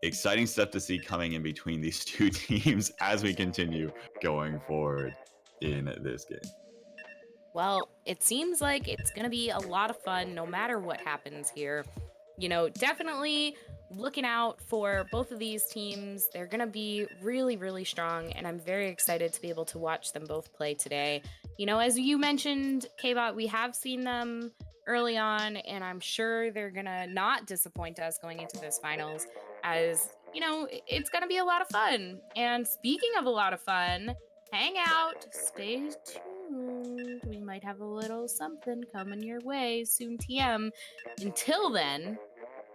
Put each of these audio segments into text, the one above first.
exciting stuff to see coming in between these two teams as we continue going forward in this game. Well, it seems like it's going to be a lot of fun no matter what happens here. You know, definitely looking out for both of these teams. They're going to be really, really strong, and I'm very excited to be able to watch them both play today. You know, as you mentioned, K-Bot, we have seen them early on, and I'm sure they're going to not disappoint us going into this finals, as, you know, it's going to be a lot of fun. And speaking of a lot of fun, hang out, stay tuned. We might have a little something coming your way soon, TM. Until then,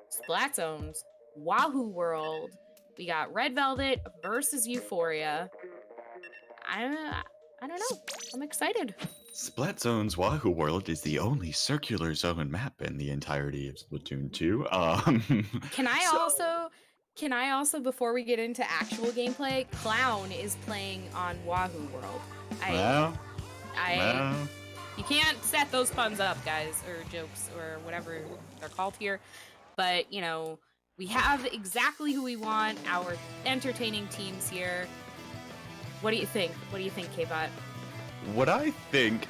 Splat Zones, Wahoo World. We got RedVelvet versus Euphoria. I don't know. I'm excited. Splat Zone's Wahoo World is the only circular zone map in the entirety of Splatoon 2. Can I also, before we get into actual gameplay, Clown is playing on Wahoo World. You can't set those puns up, guys, or jokes, or whatever they're called here. But, you know, we have exactly who we want, our entertaining teams here. What do you think? What do you think, K-Bot? What I think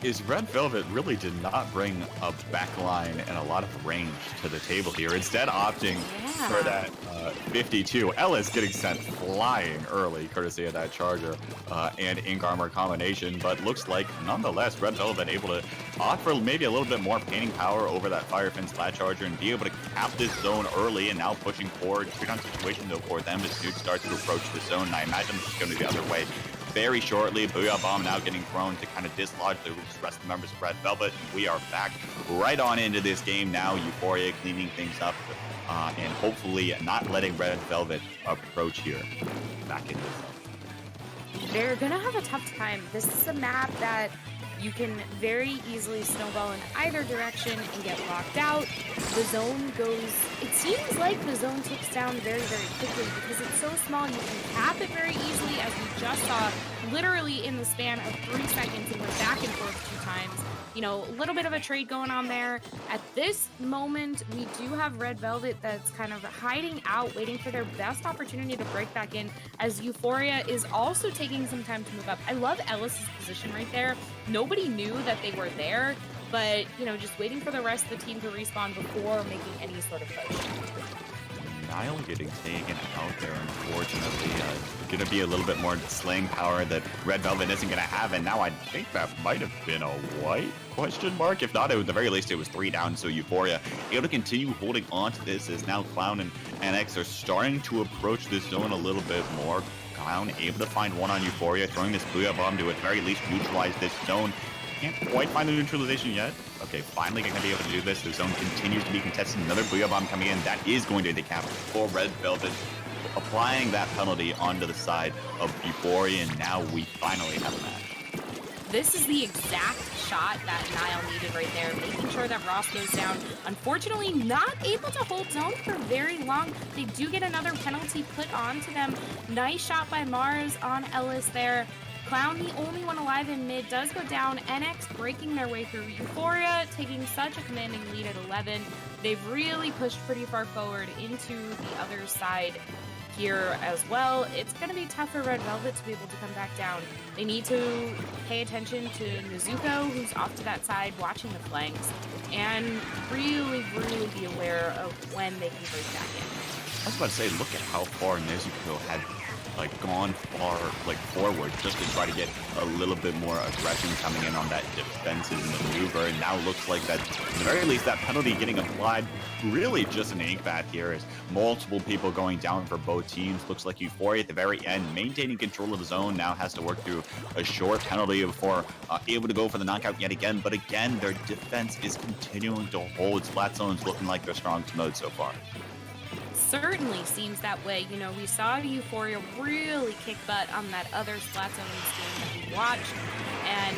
is RedVelvet really did not bring a backline and a lot of range to the table here, instead opting for that 52. Ellis getting sent flying early, courtesy of that charger and ink armor combination, but looks like nonetheless RedVelvet able to opt for maybe a little bit more painting power over that Firefin Splat Charger and be able to cap this zone early, and now pushing forward. Two-down situation though for them as Dude starts to approach the zone, and I imagine this is going to be the other way very shortly. Booyah Bomb now getting thrown to kind of dislodge the rest of the members of RedVelvet. We are back right on into this game now. Euphoria cleaning things up and hopefully not letting RedVelvet approach here. Back into this. They're going to have a tough time. This is a map that you can very easily snowball in either direction and get locked out. The zone goes, it seems like the zone ticks down very, very quickly because it's so small. You can cap it very easily, as we just saw, literally in the span of 3 seconds, and went back and forth 2 times. You know, a little bit of a trade going on there. At this moment, we do have RedVelvet that's kind of hiding out, waiting for their best opportunity to break back in, as Euphoria is also taking some time to move up. I love Ellis's position right there. Nobody knew that they were there, but, you know, just waiting for the rest of the team to respawn before making any sort of push. Nile getting taken out there, unfortunately. Going to be a little bit more slaying power that RedVelvet isn't going to have, and now I think that might have been a white question mark. If not, at the very least, it was 3 down, so Euphoria able to continue holding on to this as now Clown and NX are starting to approach this zone a little bit more. Clown able to find one on Euphoria, throwing this Booyah Bomb to at very least neutralize this zone. Can't quite find the neutralization yet. Okay, finally going to be able to do this. The zone continues to be contested. Another Booyah Bomb coming in. That is going to decap for RedVelvet, applying that penalty onto the side of Euphoria, and now we finally have a match. This is the exact shot that Nile needed right there, making sure that Ross goes down. Unfortunately, not able to hold zone for very long. They do get another penalty put onto them. Nice shot by Mars on Ellis there. Clown, the only one alive in mid, does go down. NX breaking their way through. Euphoria taking such a commanding lead at 11. They've really pushed pretty far forward into the other side here as well. It's going to be tough for RedVelvet to be able to come back down. They need to pay attention to Nezuko, who's off to that side watching the flanks, and really, really be aware of when they can break back in. I was about to say, look at how far Nezuko had gone far forward just to try to get a little bit more aggression coming in on that defensive maneuver, and now looks like that, at the very least, that penalty getting applied really just an ink bat here as multiple people going down for both teams. Looks like Euphoria at the very end, maintaining control of the zone, now has to work through a short penalty before able to go for the knockout yet again, but again, their defense is continuing to hold. Splat Zone's looking like their strongest mode so far. Certainly seems that way. You know, we saw Euphoria really kick butt on that other Splat Zone game that we watched, and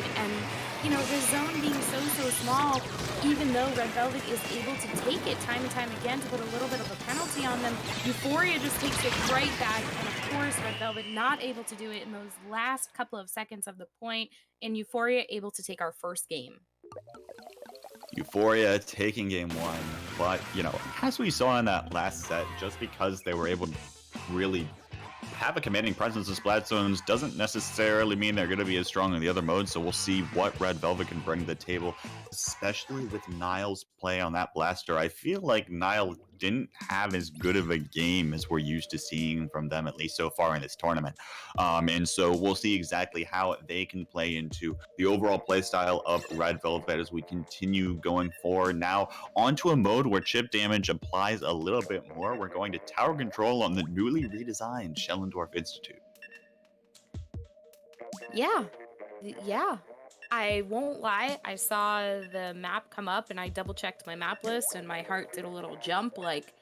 you know, the zone being so small, even though RedVelvet is able to take it time and time again to put a little bit of a penalty on them, Euphoria just takes it right back, and of course RedVelvet not able to do it in those last couple of seconds of the point, and Euphoria able to take our first game. Euphoria taking game one, but, you know, as we saw in that last set, just because they were able to really have a commanding presence in Splatoons doesn't necessarily mean they're going to be as strong in the other modes, so we'll see what RedVelvet can bring to the table, especially with Niall's play on that blaster. I feel like Niall didn't have as good of a game as we're used to seeing from them, at least so far in this tournament. And so we'll see exactly how they can play into the overall play style of RedVelvet as we continue going forward. Now, onto a mode where chip damage applies a little bit more. We're going to tower control on the newly redesigned Schellendorf Institute. Yeah. Yeah. I won't lie. I saw the map come up and I double checked my map list and my heart did a little jump like,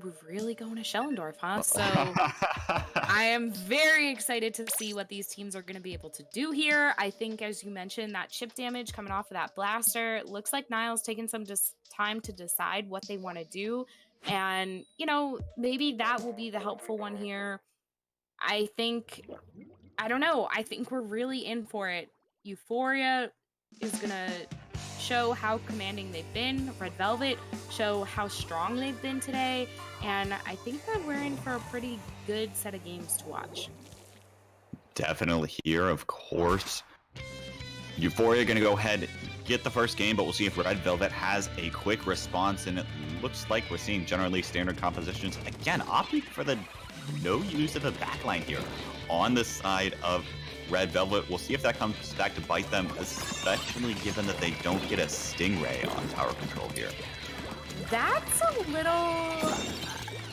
we're really going to Schellendorf, huh? So I am very excited to see what these teams are going to be able to do here. I think, as you mentioned, that chip damage coming off of that blaster, it looks like Niall's taking some time to decide what they want to do. And, you know, maybe that will be the helpful one here. I don't know. I think we're really in for it. Euphoria is going to show how commanding they've been. RedVelvet show how strong they've been today. And I think that we're in for a pretty good set of games to watch. Definitely here, of course. Euphoria going to go ahead get the first game, but we'll see if RedVelvet has a quick response. And it looks like we're seeing generally standard compositions. Again, opting for the no use of the backline here on the side of RedVelvet. We'll see if that comes back to bite them, especially given that they don't get a Stingray on tower control here. That's a little...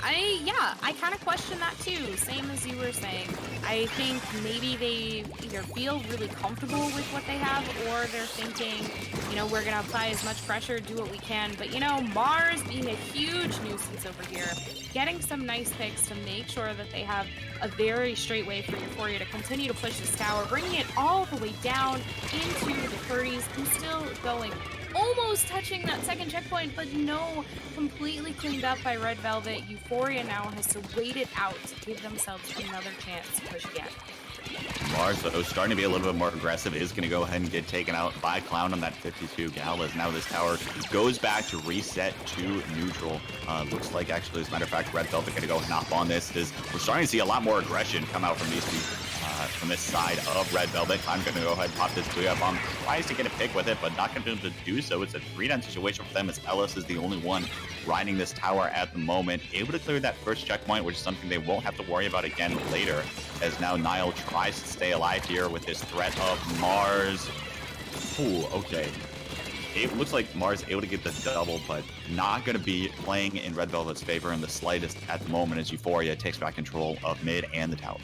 I kind of question that too, same as you were saying. I think maybe they either feel really comfortable with what they have, or they're thinking, you know, we're going to apply as much pressure, do what we can. But, you know, Mars being a huge nuisance over here, getting some nice picks to make sure that they have a very straight way for Euphoria to continue to push this tower, bringing it all the way down into the 30s and still going. Almost touching that second checkpoint, but no, completely cleaned up by RedVelvet. Euphoria now has to wait it out to give themselves another chance to push again. Mars, though, starting to be a little bit more aggressive, is going to go ahead and get taken out by Clown on that 52 gal, as now this tower goes back to reset to neutral. Looks like, actually, as a matter of fact, RedVelvet going to go hop on this. We're starting to see a lot more aggression come out from these two. From this side of RedVelvet. I'm going to go ahead and pop this Booyah Bomb. Tries to get a pick with it, but not going to be able to do so. It's a 3-down situation for them, as Ellis is the only one riding this tower at the moment. Able to clear that first checkpoint, which is something they won't have to worry about again later, as now Niall tries to stay alive here with this threat of Mars. Ooh, okay. It looks like Mars able to get the double, but not going to be playing in RedVelvet's favor in the slightest at the moment, as Euphoria takes back control of mid and the tower.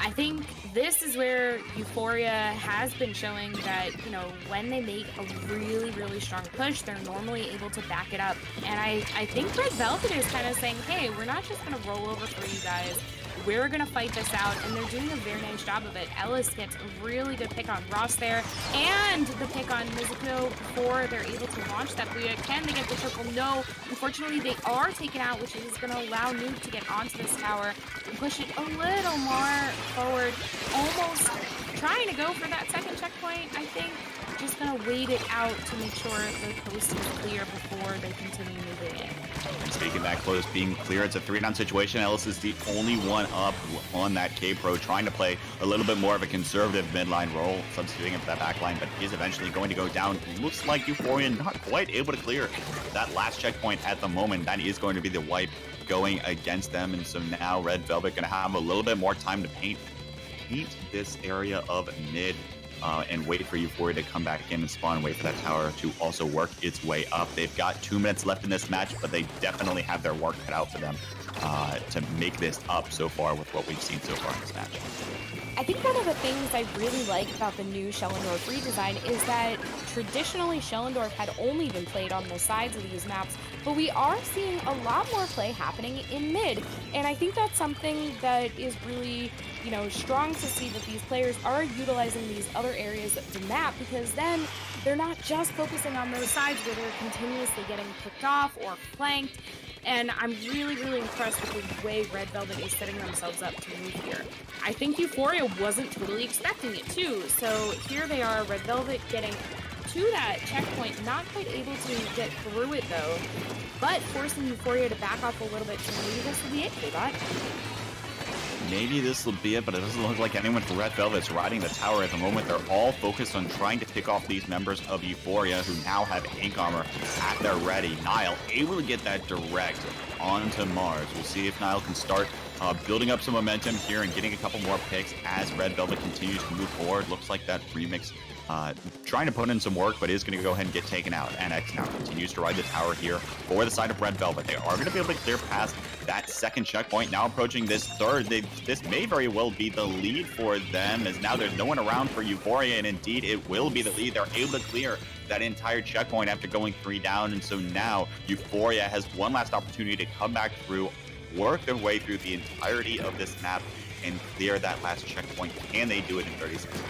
I think this is where Euphoria has been showing that, you know, when they make a really, really strong push, they're normally able to back it up. And I think RedVelvet is kind of saying, hey, we're not just going to roll over for you guys. We're going to fight this out, and they're doing a very nice job of it. Ellis gets a really good pick on Ross there, and the pick on Mizuko before they're able to launch that Booyah. Can they get the triple? No. Unfortunately, they are taken out, which is going to allow Nuke to get onto this tower and push it a little more forward. Almost trying to go for that second checkpoint, I think. Just going to wait it out to make sure the coast is clear before they continue moving in. Speaking of that close being clear, it's a 3-down situation. Ellis is the only one up on that K-Pro, trying to play a little bit more of a conservative midline role, substituting him for that backline, but he's eventually going to go down. Looks like Euphoria not quite able to clear that last checkpoint at the moment. That is going to be the wipe going against them, and so now RedVelvet going to have a little bit more time to paint this area of mid. And wait for Euphoria to come back in and spawn and wait for that tower to also work its way up. They've got 2 minutes left in this match, but they definitely have their work cut out for them to make this up so far with what we've seen so far in this match. I think one of the things I really like about the new Schellendorf redesign is that traditionally Schellendorf had only been played on the sides of these maps, but we are seeing a lot more play happening in mid. And I think that's something that is really, you know, strong to see that these players are utilizing these other areas of the map, because then they're not just focusing on those sides where they're continuously getting picked off or flanked. And I'm really, really impressed with the way RedVelvet is setting themselves up to move here. I think Euphoria wasn't totally expecting it too. So here they are, RedVelvet getting to that checkpoint. Not quite able to get through it though, but forcing Euphoria to back off a little bit. So maybe this will be it, K-Bot. Maybe this will be it, but it doesn't look like anyone from RedVelvet's riding the tower at the moment. They're all focused on trying to pick off these members of Euphoria who now have ink armor at their ready. Nile able to get that direct onto Mars. We'll see if Nile can start building up some momentum here and getting a couple more picks as RedVelvet continues to move forward. Looks like that remix trying to put in some work, but is going to go ahead and get taken out. NX now continues to ride the tower here for the side of RedVelvet. They are going to be able to clear past that second checkpoint. Now approaching this third. This may very well be the lead for them, as now there's no one around for Euphoria, and indeed it will be the lead. They're able to clear that entire checkpoint after going 3 down, and so now Euphoria has one last opportunity to come back through, work their way through the entirety of this map, and clear that last checkpoint. Can they do it in 30 seconds?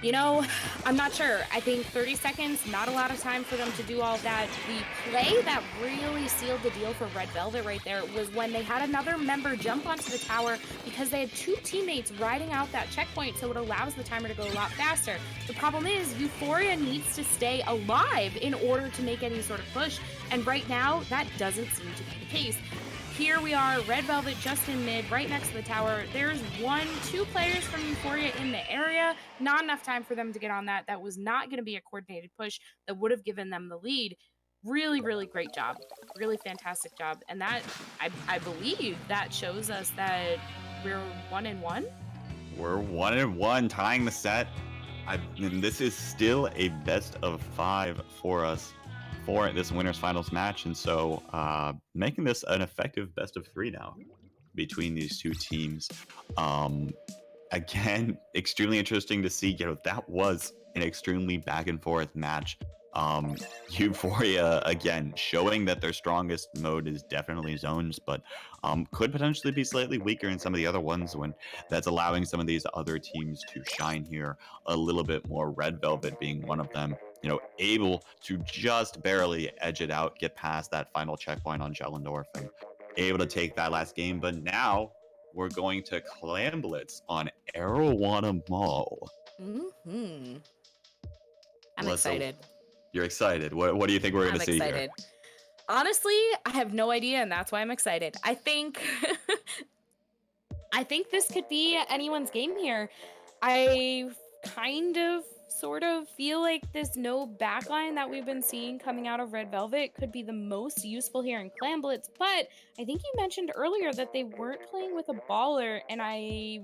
You know, I'm not sure. I think 30 seconds, not a lot of time for them to do all that. The play that really sealed the deal for RedVelvet right there was when they had another member jump onto the tower because they had 2 teammates riding out that checkpoint, so it allows the timer to go a lot faster. The problem is Euphoria needs to stay alive in order to make any sort of push, and right now that doesn't seem to be the case. Here we are, RedVelvet just in mid, right next to the tower. There's 2 players from Euphoria in the area. Not enough time for them to get on that. That was not going to be a coordinated push that would have given them the lead. Really, really great job. Really fantastic job. And that, I believe, that shows us that we're 1-1. We're 1-1, tying the set. And this is still a best of 5 for us for this winners finals match, and so making this an effective best of 3 now between these 2 teams. Again, extremely interesting to see. That was an extremely back and forth match. Euphoria again showing that their strongest mode is definitely zones, but could potentially be slightly weaker in some of the other ones, when that's allowing some of these other teams to shine here a little bit more. RedVelvet being one of them, able to just barely edge it out, get past that final checkpoint on Jellendorf, and able to take that last game. But now we're going to Clan Blitz on Arowana Mall. I'm excited. You're excited. What do you think we're going to see here? Honestly, I have no idea, and that's why I'm excited. I think this could be anyone's game here. I sort of feel like this no backline that we've been seeing coming out of RedVelvet could be the most useful here in Clan Blitz, but I think you mentioned earlier that they weren't playing with a baller, and I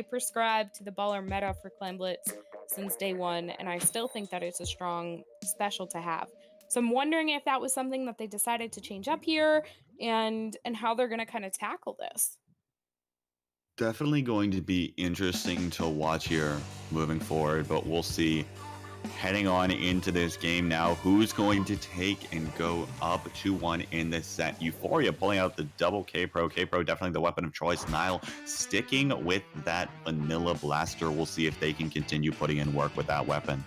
prescribe to the baller meta for Clan Blitz since day one, and I still think that it's a strong special to have. So I'm wondering if that was something that they decided to change up here, and how they're going to kind of tackle this. Definitely going to be interesting to watch here moving forward, but we'll see. Heading on into this game now, who's going to take and go up 2-1 in this set? Euphoria pulling out the double K-Pro. K-Pro definitely the weapon of choice. Nile sticking with that vanilla blaster. We'll see if they can continue putting in work with that weapon.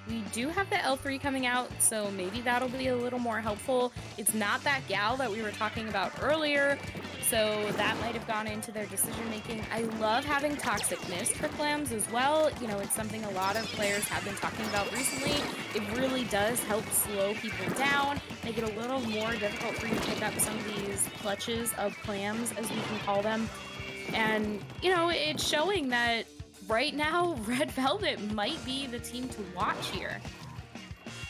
We do have the L3 coming out, so maybe that'll be a little more helpful. It's not that gal that we were talking about earlier, so that might have gone into their decision making. I love having Toxic Mist for clams as well. It's something a lot of players have been talking about recently. It really does help slow people down, make it a little more difficult for you to pick up some of these clutches of clams, as we can call them. And, it's showing that right now, RedVelvet might be the team to watch here.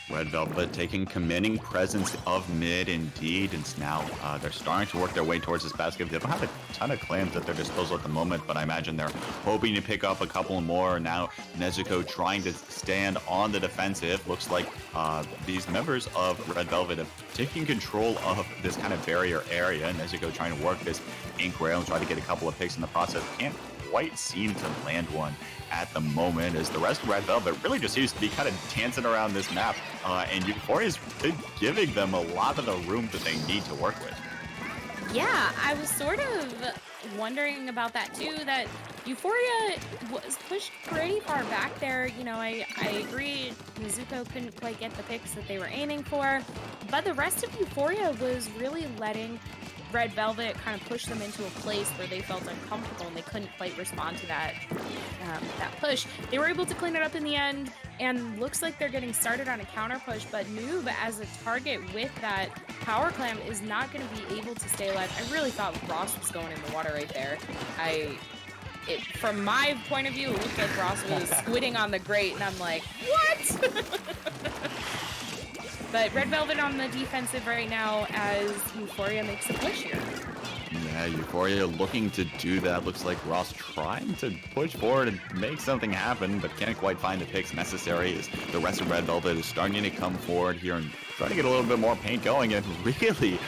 RedVelvet taking commanding presence of mid indeed, and now they're starting to work their way towards this basket. They don't have a ton of clams at their disposal at the moment, but I imagine they're hoping to pick up a couple more. Now Nezuko trying to stand on the defensive. Looks like these members of RedVelvet have taken control of this kind of barrier area. Nezuko trying to work this ink rail and try to get a couple of picks in the process. Can't quite seem to land one at the moment, as the rest of RedVelvet really just seems to be kind of dancing around this map, and Euphoria's been giving them a lot of the room that they need to work with. Yeah, I was sort of wondering about that too, that Euphoria was pushed pretty far back there. I agree, Nezuko couldn't quite get the picks that they were aiming for, but the rest of Euphoria was really letting RedVelvet kind of push them into a place where they felt uncomfortable and they couldn't quite respond to that. that push. They were able to clean it up in the end, and looks like they're getting started on a counter push, but Noob as a target with that power clam is not going to be able to stay alive. I really thought Ross was going in the water right there. From my point of view, it looked like Ross was squidding on the grate, and I'm like, what? But RedVelvet on the defensive right now as Euphoria makes a push here. Yeah, Euphoria looking to do that. Looks like Ross trying to push forward and make something happen, but can't quite find the picks necessary as the rest of RedVelvet is starting to come forward here and trying to get a little bit more paint going. And really,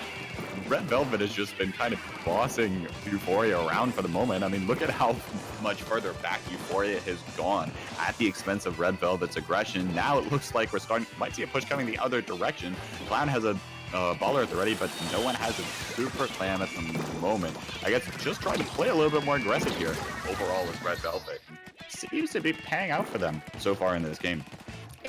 RedVelvet has just been kind of bossing Euphoria around for the moment. I mean, look at how much further back Euphoria has gone at the expense of RedVelvet's aggression. Now it looks like might see a push coming the other direction. Clown has a baller at the ready, but no one has a super clam at the moment. I guess just trying to play a little bit more aggressive here overall with RedVelvet. Seems to be paying out for them so far in this game.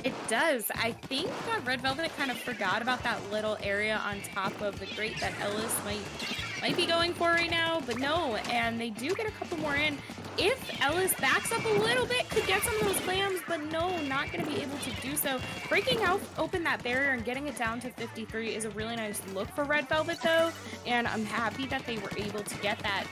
It does. I think that RedVelvet kind of forgot about that little area on top of the grate that Ellis might be going for right now, but no, and they do get a couple more in. If Ellis backs up a little bit, could get some of those clams, but no, not going to be able to do so. Breaking out open that barrier and getting it down to 53 is a really nice look for RedVelvet though, and I'm happy that they were able to get that.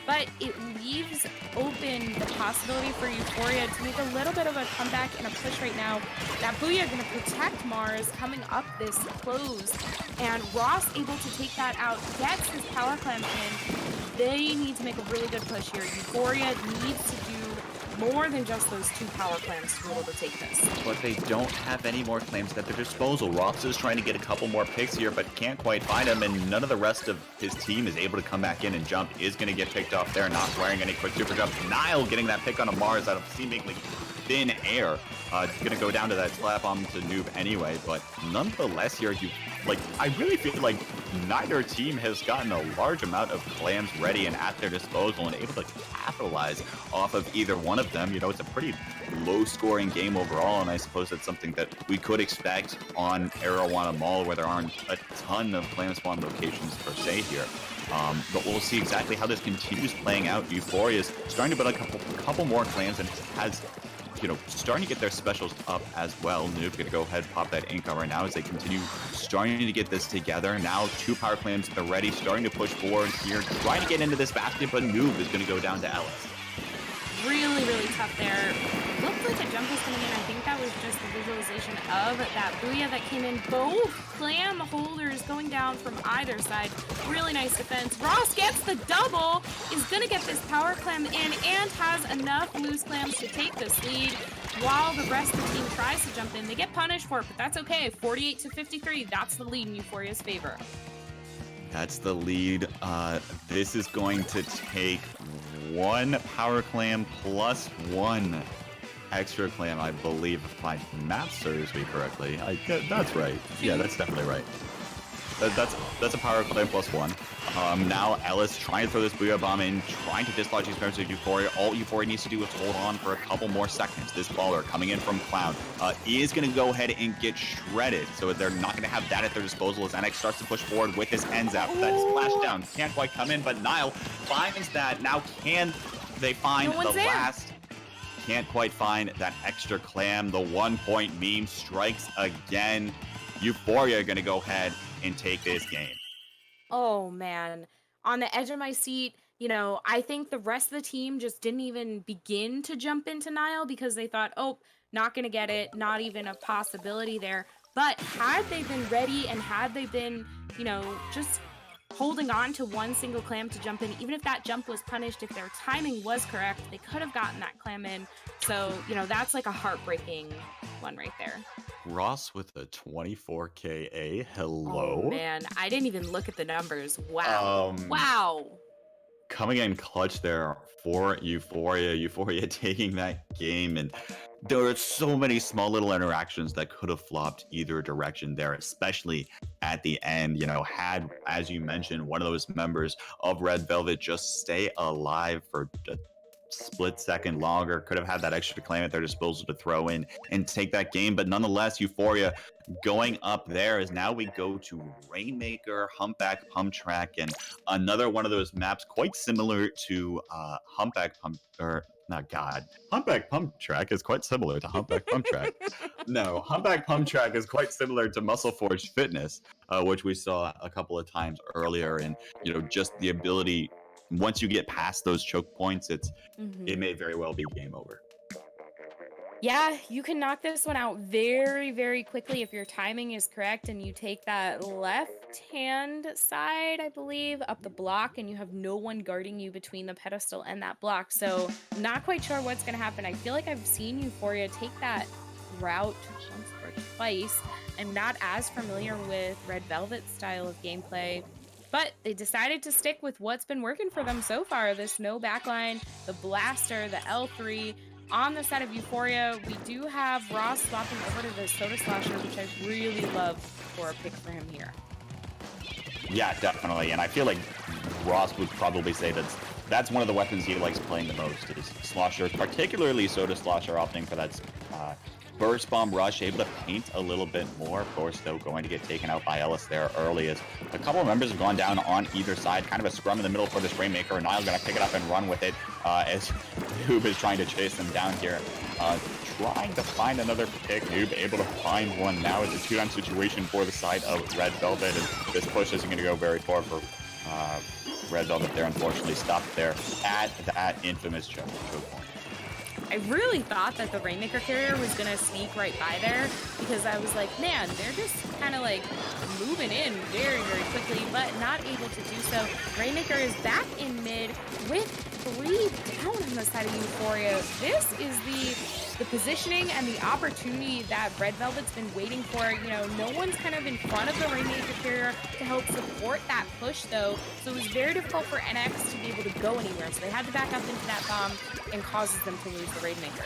But it leaves open the possibility for Euphoria to make a little bit of a comeback and a push right now. That Booyah going to protect Mars coming up this close. And Ross able to take that out, gets his power clam in. They need to make a really good push here. Euphoria needs to do more than just those 2 power clams to be able to take this. But they don't have any more claims at their disposal. Ross is trying to get a couple more picks here, but can't quite find them, and none of the rest of his team is able to come back in and jump. Is going to get picked off there, not wearing any quick super jump. Nile getting that pick on a Mars out of seemingly thin air. Going to go down to that slap bomb to Noob anyway, but nonetheless here, I really feel like neither team has gotten a large amount of clams ready and at their disposal and able to capitalize off of either one of them. You know, it's a pretty low-scoring game overall, and I suppose that's something that we could expect on Arowana Mall, where there aren't a ton of clam spawn locations per se here. But we'll see exactly how this continues playing out. Euphoria is starting to build a couple more clams and has, starting to get their specials up as well. Noob gonna go ahead and pop that ink on right now as they continue starting to get this together. Now 2 power clams already starting to push forward here, trying to get into this basket, but Noob is gonna go down to Ellis. Really, really tough there. Looked like a jump was coming in. I think that was just the visualization of that Booyah that came in. Both clam holders going down from either side. Really nice defense. Ross gets the double, is going to get this power clam in, and has enough loose clams to take this lead. While the rest of the team tries to jump in, they get punished for it, but that's okay. 48-53, that's the lead in Euphoria's favor. That's the lead. This is going to take 1 power clam plus 1 extra clam, I believe, if my math serves me correctly. That's right. Yeah, that's definitely right. That's a power clam plus 1. Now Ellis trying to throw this Booyah Bomb in, trying to dislodge these members of Euphoria. All Euphoria needs to do is hold on for a couple more seconds. This baller coming in from Clown is going to go ahead and get shredded, so they're not going to have that at their disposal as NX starts to push forward with his end zap. That splashdown can't quite come in, but Nile finds that. Now can they find the last? Can't quite find that extra clam. The 1-point meme strikes again. Euphoria are going to go ahead and take this game. Oh, man. On the edge of my seat, I think the rest of the team just didn't even begin to jump into Nile because they thought, oh, not going to get it, not even a possibility there. But had they been ready and had they been, just holding on to one single clam to jump in, even if that jump was punished, if their timing was correct, they could have gotten that clam in. So, that's like a heartbreaking one right there. Ross with a 24 KA. Hello. Oh, man, I didn't even look at the numbers. Wow. Wow. Coming in clutch there for Euphoria. Euphoria taking that game, and there are so many small little interactions that could have flopped either direction there, especially at the end. Had, as you mentioned, one of those members of RedVelvet just stay alive for a split second longer, could have had that extra clam at their disposal to throw in and take that game. But nonetheless, Euphoria going up there as now we go to Rainmaker, Humpback Pump Track, and another one of those maps quite similar to Humpback Pump, or Oh, God. Humpback Pump Track is quite similar to Humpback Pump Track. No, Humpback Pump Track is quite similar to Muscle Forge Fitness, which we saw a couple of times earlier. And, just the ability, once you get past those choke points, it may very well be game over. Yeah, you can knock this one out very, very quickly if your timing is correct and you take that left-hand side, I believe, up the block, and you have no one guarding you between the pedestal and that block. So not quite sure what's going to happen. I feel like I've seen Euphoria take that route once or twice. I'm not as familiar with RedVelvet's style of gameplay, but they decided to stick with what's been working for them so far. This no backline, the blaster, the L3. On the side of Euphoria, we do have Ross swapping over to the Soda Slasher, which I really love for a pick for him here. Yeah, definitely. And I feel like Ross would probably say that's one of the weapons he likes playing the most is Sloshers, particularly Soda Slasher, opting for that burst bomb rush, able to paint a little bit more. Of course, though, going to get taken out by Ellis there early as a couple of members have gone down on either side. Kind of a scrum in the middle for this Rainmaker. And Niall going to pick it up and run with it as Noob is trying to chase them down here. Trying to find another pick. Noob able to find one now. It's a 2-down situation for the side of RedVelvet. And this push isn't going to go very far for RedVelvet there. Unfortunately, stopped there at that infamous choke point. I really thought that the Rainmaker carrier was going to sneak right by there because I was like, man, they're just kind of like moving in very, very quickly, but not able to do so. Rainmaker is back in mid with 3 down on the side of Euphoria. This is the positioning and the opportunity that RedVelvet's been waiting for. No one's kind of in front of the Rainmaker carrier to help support that push, though. So it was very difficult for NX to be able to go anywhere. So they had to back up into that bomb and causes them to lose the Rainmaker.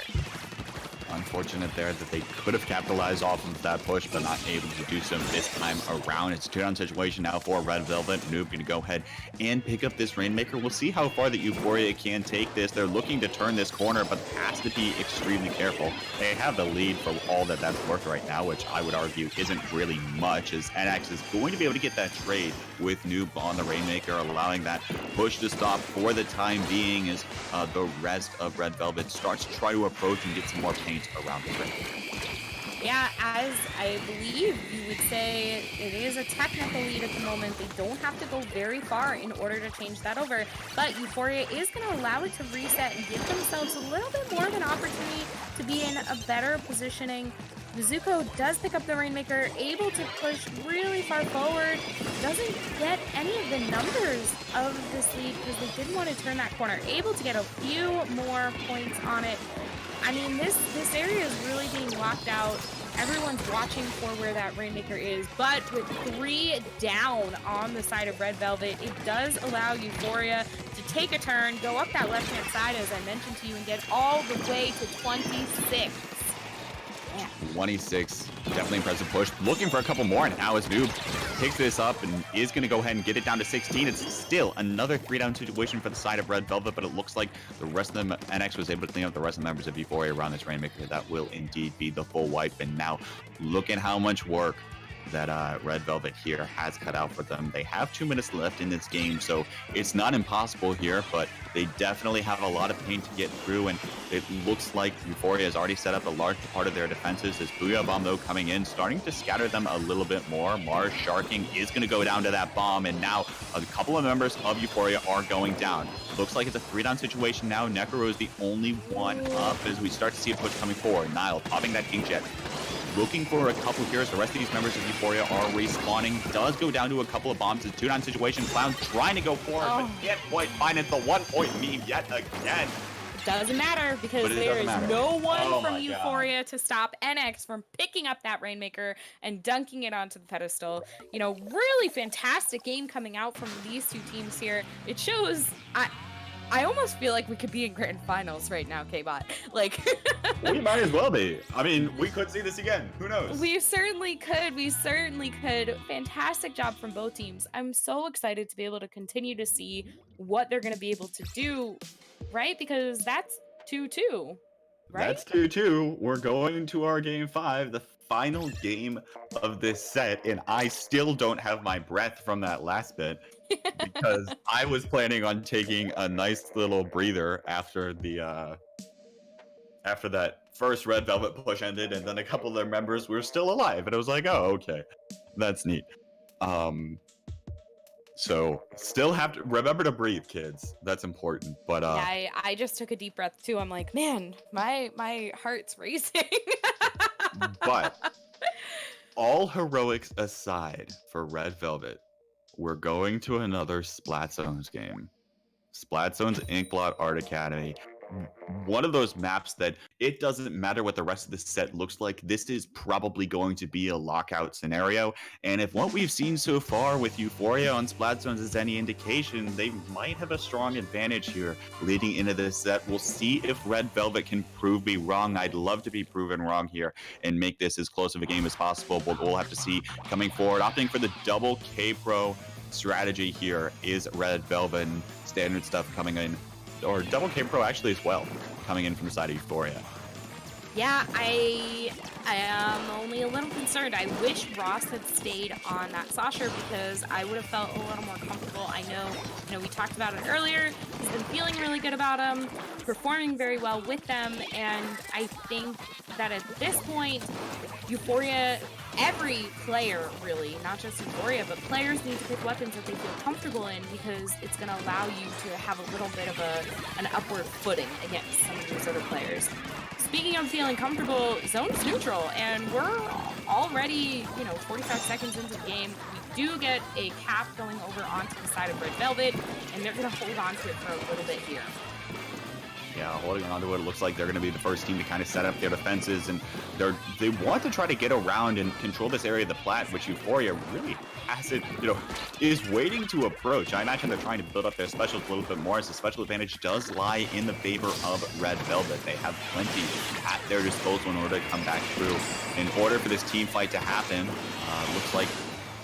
Unfortunate there that they could have capitalized off of that push, but not able to do so this time around. It's a 2-down situation now for RedVelvet. Noob going to go ahead and pick up this Rainmaker. We'll see how far the Euphoria can take this. They're looking to turn this corner, but has to be extremely careful. They have the lead for all that's worth right now, which I would argue isn't really much, as NX is going to be able to get that trade with Noob on the Rainmaker, allowing that push to stop for the time being as the rest of RedVelvet starts to try to approach and get some more paint around the ring. Yeah, as I believe you would say, it is a technical lead at the moment. They don't have to go very far in order to change that over, but Euphoria is going to allow it to reset and give themselves a little bit more of an opportunity to be in a better positioning. Mizuko does pick up the Rainmaker, able to push really far forward, doesn't get any of the numbers of this lead because they didn't want to turn that corner, able to get a few more points on it. I mean, this area is really being locked out. Everyone's watching for where that Rainmaker is, but with 3 down on the side of RedVelvet, it does allow Euphoria to take a turn, go up that left-hand side, as I mentioned to you, and get all the way to 26. 26, definitely impressive push. Looking for a couple more, and now as Noob picks this up and is going to go ahead and get it down to 16. It's still another 3-down situation for the side of RedVelvet, but it looks like the rest of them, NX was able to clean up the rest of the members of Euphoria around this Rainmaker. That will indeed be the full wipe, and now look at how much work that RedVelvet here has cut out for them. They have 2 minutes left in this game, so it's not impossible here, but they definitely have a lot of pain to get through, and it looks like Euphoria has already set up a large part of their defenses. As Booyah Bomb, though, coming in, starting to scatter them a little bit more. Mars Sharking is going to go down to that bomb, and now a couple of members of Euphoria are going down. Looks like it's a 3-down situation now. Necro is the only one up as we start to see a push coming forward. Nile popping that King Jet, looking for a couple here as the rest of these members of Euphoria are respawning. Does go down to a couple of bombs. It's a 2-down situation. Clown trying to go forward, but can't quite find it. The 1-point meme yet again. Doesn't matter because there is no one from Euphoria to stop NX from picking up that Rainmaker and dunking it onto the pedestal. Really fantastic game coming out from these 2 teams here. It shows... I almost feel like we could be in grand finals right now, K-Bot. We might as well be. I mean, we could see this again. Who knows? We certainly could. We certainly could. Fantastic job from both teams. I'm so excited to be able to continue to see what they're going to be able to do, right? Because that's 2-2, right? That's 2-2. We're going to our game 5, the final game of this set, and I still don't have my breath from that last bit. Because I was planning on taking a nice little breather after the after that first Red Velvet push ended, and then a couple of their members were still alive, and it was like, oh, okay, that's neat. So still have to remember to breathe, kids. That's important. But Yeah, I just took a deep breath too. I'm like, man, my heart's racing. but all heroics aside for Red Velvet, we're going to another Splat Zones game. Splat Zones Inkblot Art Academy. One of those maps that it doesn't matter what the rest of the set looks like. This is probably going to be a lockout scenario. And if what we've seen so far with Euphoria on Splat Zones is any indication, they might have a strong advantage here leading into this set. We'll see if Red Velvet can prove me wrong. I'd love to be proven wrong here and make this as close of a game as possible, but we'll have to see coming forward. Opting for the double K Pro strategy here is Red Velvet, and standard stuff coming in, or double K Pro actually as well, coming in from the side of Euphoria. Yeah, I am only a little concerned. I wish Ross had stayed on that Sasha because I would have felt a little more comfortable. I know, we talked about it earlier. He's been feeling really good about them, performing very well with them, and I think that at this point, Euphoria, every player really, not just Euphoria, but players need to pick weapons that they feel comfortable in because it's going to allow you to have a little bit of an upward footing against some of these other players. Speaking of feeling comfortable, zone's neutral, and we're already, 45 seconds into the game. We do get a cap going over onto the side of Red Velvet, and they're going to hold on to it for a little bit here. Yeah, holding on to it. It looks like they're going to be the first team to kind of set up their defenses, and they want to try to get around and control this area of the plat, which Euphoria really hasn't, is waiting to approach. I imagine they're trying to build up their specials a little bit more, as the special advantage does lie in the favor of Red Velvet. They have plenty at their disposal in order to come back through. In order for this team fight to happen, looks like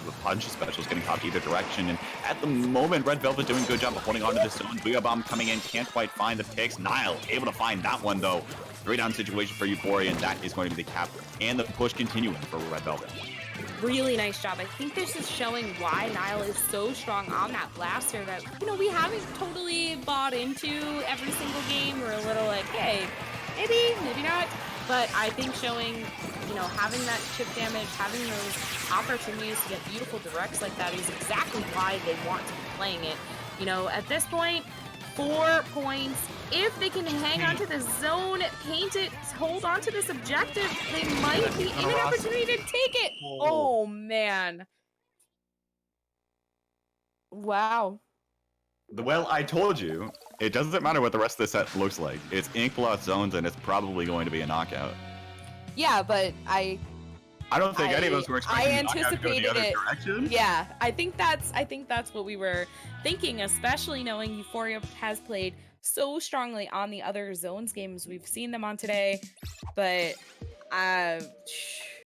the punch specials getting popped either direction, and at the moment Red Velvet doing a good job of holding on to this zone. Booyah Bomb coming in, can't quite find the picks. Nile able to find that one though. 3-down situation for Euphoria, and that is going to be the cap and the push continuing for Red Velvet. Really nice job. I think this is showing why Nile is so strong on that blaster that, we haven't totally bought into every single game. We're a little like, hey, maybe not. But I think showing, having that chip damage, having those opportunities to get beautiful directs like that is exactly why they want to be playing it. At this point, 4 points. If they can hang on to the zone, paint it, hold on to this objective, they might be in an opportunity to take it. Oh, man. Wow. Well, I told you, it doesn't matter what the rest of the set looks like. It's Inkblot zones, and it's probably going to be a knockout. Yeah, but I don't think any of us were expecting the knockout to go the other direction. Yeah, I think that's what we were thinking, especially knowing Euphoria has played so strongly on the other zones games we've seen them on today. But